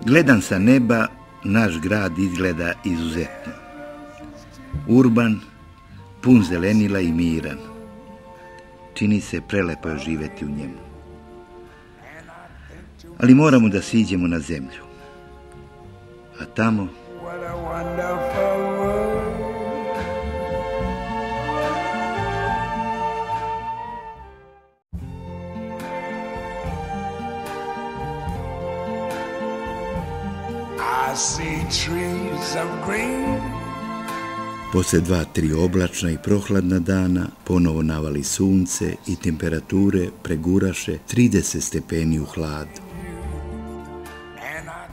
Gledam sa neba, naš grad izgleda izuzetno. Urban, pun zelenila i miran. Čini se prelepo živeti u njemu. Ali moramo da siđemo na zemlju. A tamo... Posle 2-3 oblačna i prohladna dana ponovo navali sunce i temperature preguraše 30 stepeni u hladu.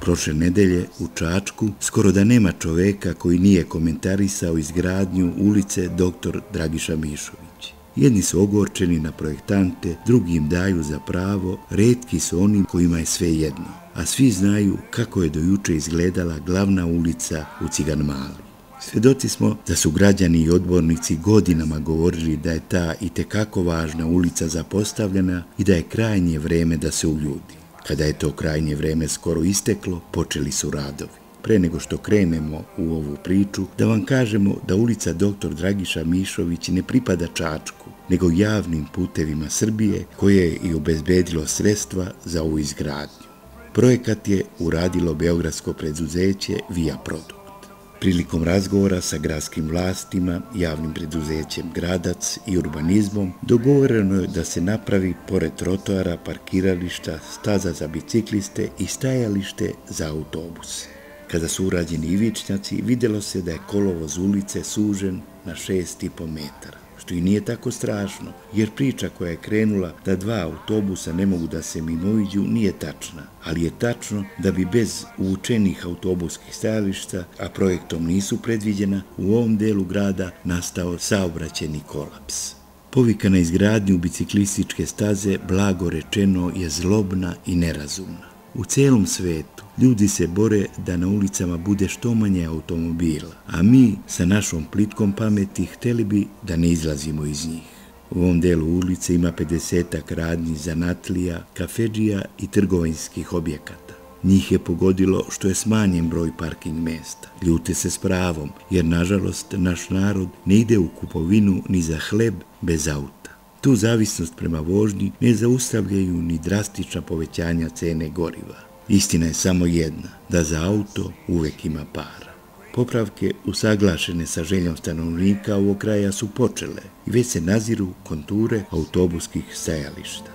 Prošle nedelje u Čačku skoro da nema čoveka koji nije komentarisao izgradnju ulice dr. Dragiša Mišović. Jedni su ogorčeni na projektante, drugi im daju za pravo, retki su oni kojima je sve jedno, a svi znaju kako je do juče izgledala glavna ulica u Ciganmali. Svedoci smo da su građani i odbornici godinama govorili da je ta itekako važna ulica zapostavljena i da je krajnje vreme da se uljudi. Kada je to krajnje vreme skoro isteklo, počeli su radovi. Pre nego što krenemo u ovu priču, da vam kažemo da ulica dr. Dragiša Mišović ne pripada Čačku, nego javnim putevima Srbije koje je i obezbedilo sredstva za ovu izgradnju. Projekat je uradilo beogradsko preduzeće Via Produkt. Prilikom razgovora sa gradskim vlastima, javnim preduzećem Gradac i urbanizmom, dogovoreno je da se napravi pored trotoara, parkirališta, staza za bicikliste i stajalište za autobuse. Kada su urađeni ivičnjaci, vidjelo se da je kolovoz ulice sužen na 6,5 metara. Što i nije tako strašno, jer priča koja je krenula da 2 autobusa ne mogu da se mimoiđu nije tačna, ali je tačno da bi bez uvučenih autobuskih stajališta, a projektom nisu predviđena, u ovom delu grada nastao saobraćajni kolaps. Povika na izgradnju biciklističke staze, blago rečeno, je zlobna i nerazumna. U celom svetu ljudi se bore da na ulicama bude što manje automobila, a mi sa našom plitkom pameti hteli bi da ne izlazimo iz njih. U ovom delu ulice ima 50-ak radnji zanatlija, kafedžija i trgovinskih objekata. Njih je pogodilo što je smanjen broj parking mesta. Ljute se s pravom, jer nažalost naš narod ne ide u kupovinu ni za hleb bez auta. Tu zavisnost prema vožnji ne zaustavljaju ni drastična povećanja cene goriva. Istina je samo jedna, da za auto uvek ima para. Popravke usaglašene sa željom stanovnika ovog kraja su počele i već se naziru konture autobuskih stajališta.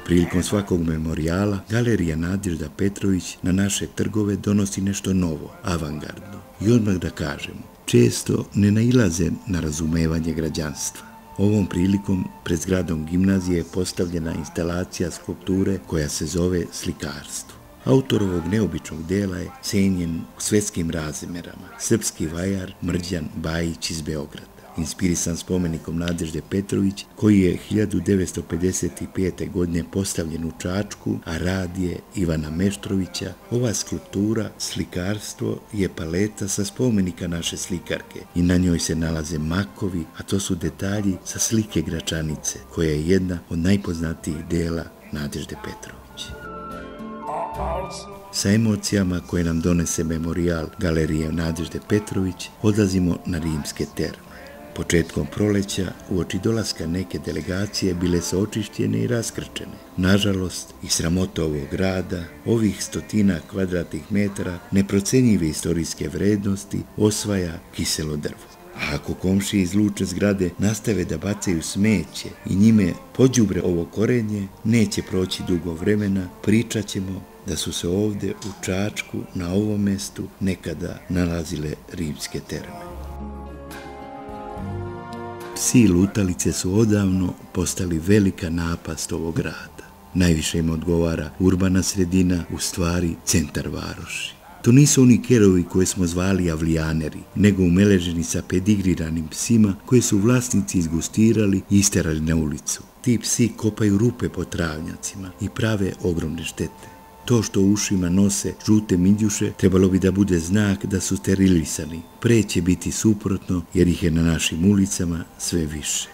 Prilikom svakog memorijala, Galerija Nadežda Petrović na naše trgove donosi nešto novo, avangardno. I odmah da kažemo, često ne nailaze na razumevanje građanstva. Ovom prilikom pred zgradom gimnazije je postavljena instalacija skulpture koja se zove Slikarstvo. Autor ovog neobičnog dela je cenjen u svetskim razmerama, srpski vajar Mrđan Bajić iz Beograda. Inspirisan spomenikom Nadežde Petrović, koji je 1955. godine postavljen u Čačku, a rad je Ivana Meštrovića, ova skulptura Slikarstvo je paleta sa spomenika naše slikarke i na njoj se nalaze makovi, a to su detalji sa slike Gračanice, koja je jedna od najpoznatijih dela Nadežde Petrović. Sa emocijama koje nam donese memorijal Galerije Nadežde Petrović, odlazimo na Rimske terme. Početkom proleća, uoči dolaska neke delegacije, bile su očišćene i raskrčene. Nažalost, i sramota ovog grada, ovih 100 kvadratnih metara neprocenjive istorijske vrednosti osvaja kiselo drvo. A ako komšije iz lučne zgrade nastave da bacaju smeće i njime pođubre ovo korenje, neće proći dugo vremena, pričat ćemo da su se ovde u Čačku, na ovom mestu, nekada nalazile Rimske terme. Psi lutalice su odavno postali velika napast ovog grada. Najviše im odgovara urbana sredina, u stvari centar varoši. To nisu oni kerovi koje smo zvali avlijaneri, nego umeleženi sa pedigriranim psima koje su vlasnici izgustirali i isterali na ulicu. Ti psi kopaju rupe po travnjacima i prave ogromne štete. To što u ušima nose žute mindjuše trebalo bi da bude znak da su sterilisani. Pre će biti suprotno jer ih je na našim ulicama sve više.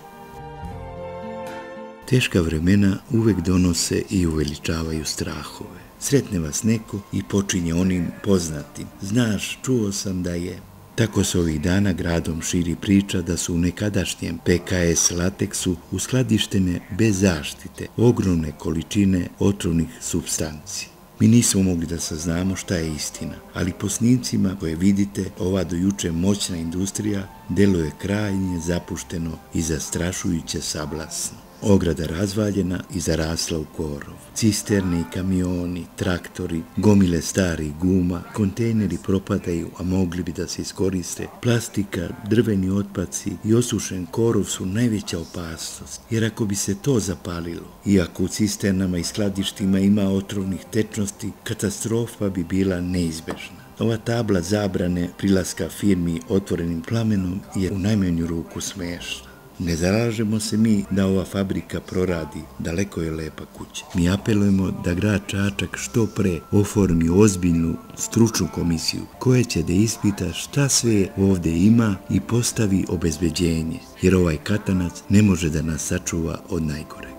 Teška vremena uvek donose i uveličavaju strahove. Sretne vas neko i počinje onim poznatim. Znaš, čuo sam da je. Tako se ovih dana gradom širi priča da su u nekadašnjem PKS lateksu uskladištene bez zaštite ogromne količine otrovnih supstanci. Mi nismo mogli da saznamo šta je istina, ali po snimcima koje vidite, ova do juče moćna industrija deluje krajnje zapušteno i zastrašujuće sablasno. Ograda razvaljena i zarasla u korov. Cisterne i kamioni, traktori, gomile starih guma, kontejneri propadaju, a mogli bi da se iskoriste. Plastika, drveni otpaci i osušen korov su najveća opasnost, jer ako bi se to zapalilo, iako u cisternama i skladištima ima otrovnih tečnosti, katastrofa bi bila neizbežna. Ova tabla zabrane prilaska firmi otvorenim plamenom je u najmanju ruku smešna. Ne zalažemo se mi da ova fabrika proradi, daleko je lepa kuća. Mi apelujemo da grad Čačak što pre oformi ozbiljnu stručnu komisiju koja će da ispita šta sve ovde ima i postavi obezbeđenje, jer ovaj katanac ne može da nas sačuva od najgoreg.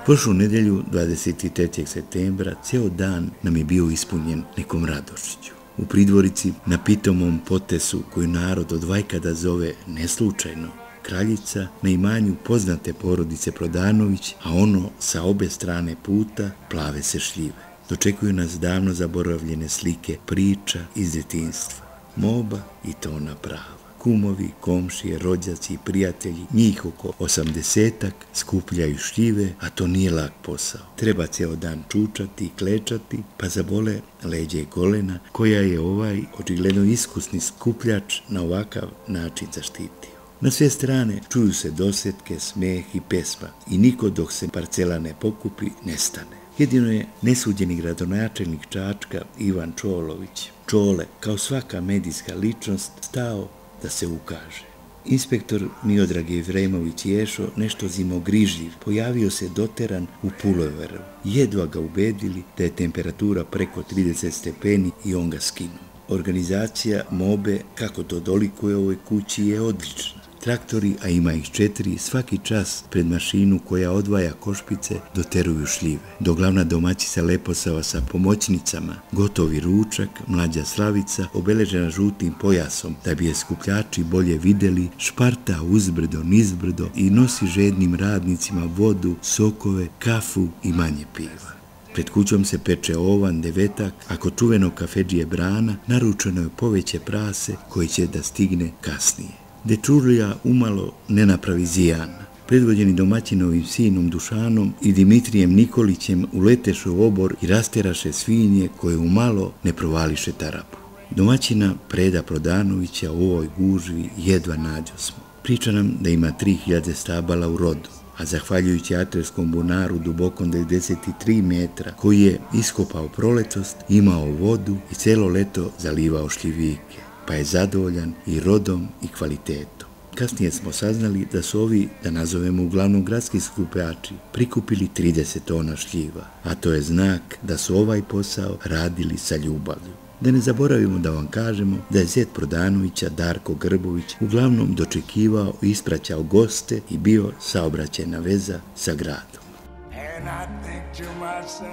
Prošlu nedelju, 23. septembra, ceo dan nam je bio ispunjen nekom radošću. U Pridvorici, na pitomom potesu koju narod od vajkada zove neslučajno Kraljica, na imanju poznate porodice Prodanović, a ono sa obe strane puta plave se šljive. Dočekuju nas davno zaboravljene slike priča iz djetinjstva. Moba i Tona prava. Kumovi, komšije, rođaci i prijatelji, njih oko 80-ak, skupljaju šljive, a to nije lak posao. Treba ceo dan čučati i klečati, pa zabole leđe i kolena, koja je ovaj očigledno iskusni skupljač na ovakav način zaštitio. Na sve strane čuju se dosetke, smeh i pesma i niko dok se parcela ne pokupi ne stane. Jedino je nesuđeni gradonačelnik Čačka Ivan Čolović, Čole, kao svaka medijska ličnost, stao da se ukaže. Inspektor Miodrag Jefremović Ješo, nešto zimogrižljiv, pojavio se doteran u puloveru. Jedva ga ubedili da je temperatura preko 30 stepeni i on ga skinuo. Organizacija Mobe, kako to dolikuje ovoj kući, je odlična. Traktori, a ima ih 4, svaki čas pred mašinu koja odvaja košpice doteruju šljive. Do glavna domaćica Leposava sa pomoćnicama, gotovi ručak, mlađa Slavica, obeležena žutim pojasom da bi je skupljači bolje videli, šparta uzbrdo, nizbrdo i nosi žednim radnicima vodu, sokove, kafu i manje piva. Pred kućom se peče ovan, devetak, a kod čuvenog kafedžije Brana naručeno je poveće prase koji će da stigne kasnije. Dečurlija umalo ne napravi zijana. Predvođeni domaćinovim sinom Dušanom i Dimitrijem Nikolićem uleteše u obor i rasteraše svinje koje umalo ne provališe tarapu. Domaćina Preda Prodanovića u ovoj gužvi jedva nađosmo. Priča nam da ima 3000 stabala u rodu, a zahvaljujući atrskom bunaru dubokom 93 metra koji je iskopao proletost, imao vodu i celo leto zalivao šljivike, pa je zadovoljan i rodom i kvalitetom. Kasnije smo saznali da su ovi, da nazovemo uglavnom gradski skupljači, prikupili 30 tona šljiva, a to je znak da su ovaj posao radili sa ljubavlju. Da ne zaboravimo da vam kažemo da je zet Prodanovića, Darko Grbović, uglavnom dočekivao i ispraćao goste i bio saobraćajna veza sa gradom.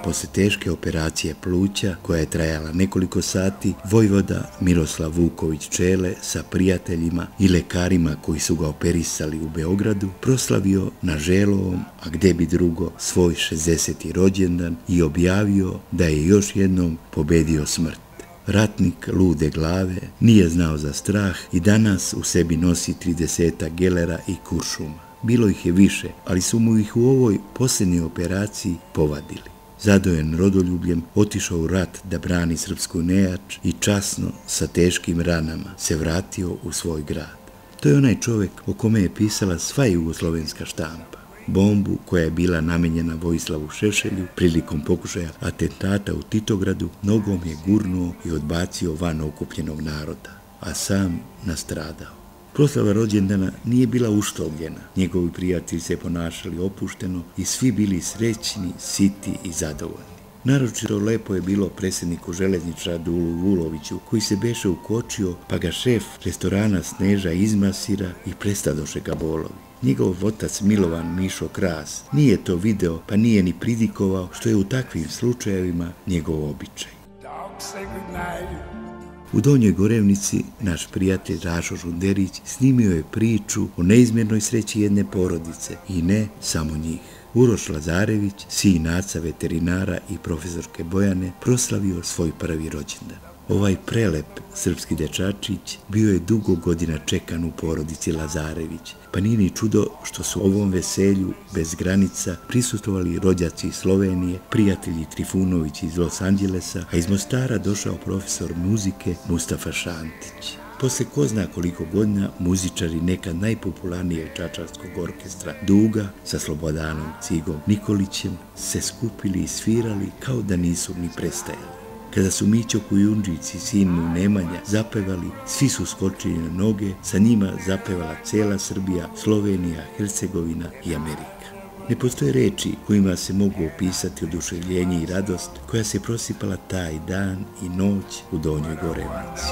Posle teške operacije pluća, koja je trajala nekoliko sati, vojvoda Miroslav Vuković Čele sa prijateljima i lekarima koji su ga operisali u Beogradu, proslavio na Želovom, a gde bi drugo, svoj 60. rođendan i objavio da je još jednom pobedio smrt. Ratnik lude glave nije znao za strah i danas u sebi nosi 30 gelera i kuršuma. Bilo ih je više, ali su mu ih u ovoj posljednjoj operaciji povadili. Zadojen rodoljubljem, otišao u rat da brani srpsku nejač i časno, sa teškim ranama, se vratio u svoj grad. To je onaj čovek o kome je pisala sva jugoslovenska štampa. Bombu koja je bila namenjena Vojislavu Šešelju prilikom pokušaja atentata u Titogradu nogom je gurnuo i odbacio van okupljenog naroda, a sam nastradao. Proslava rođendana nije bila uštogljena, njegovi prijatelji se ponašali opušteno i svi bili srećni, siti i zadovoljni. Naročito lepo je bilo predsjedniku željezničara Dulu Vuloviću, koji se beše ukočio, pa ga šef restorana Sneža izmasira i prestadoše ga bolovi. Njegov otac Milovan Mišo Kras nije to video, pa nije ni pridikovao, što je u takvim slučajevima njegov običaj. U Donjoj Gorevnici naš prijatelj Rašo Žunderić snimio je priču o neizmjernoj sreći jedne porodice i ne samo njih. Uroš Lazarević, sin Aca veterinara i profesorke Bojane, proslavio svoj prvi rođendan. Ovaj prelep srpski dečačić bio je dugo godina čekan u porodici Lazarević, pa nije ni čudo što su ovom veselju bez granica prisustvovali rođaci iz Slovenije, prijatelji Trifunović iz Los Angelesa, a iz Mostara došao profesor muzike Mustafa Šantić. Posle ko zna koliko godina muzičari nekad najpopularnijeg čačanskog orkestra Duga sa Slobodanom Cigom Nikolićem se skupili i svirali kao da nisu ni prestajali. Kada su Mićo Kujundžić i sin mu Nemanja zapevali, svi su skočili na noge, sa njima zapevala cela Srbija, Slovenija, Hercegovina i Amerika. Ne postoje reči kojima se mogu opisati oduševljenje i radost koja se prosipala taj dan i noć u Donjoj Gorevnici.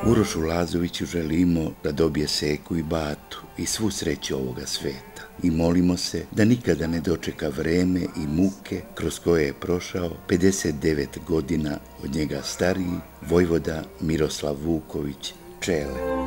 Urošu Lazoviću želimo da dobije seku i batu i svu sreću ovoga sveta. I molimo se da nikada ne dočeka vreme i muke kroz koje je prošao 59 godina od njega stariji vojvoda Miroslav Vuković Čele.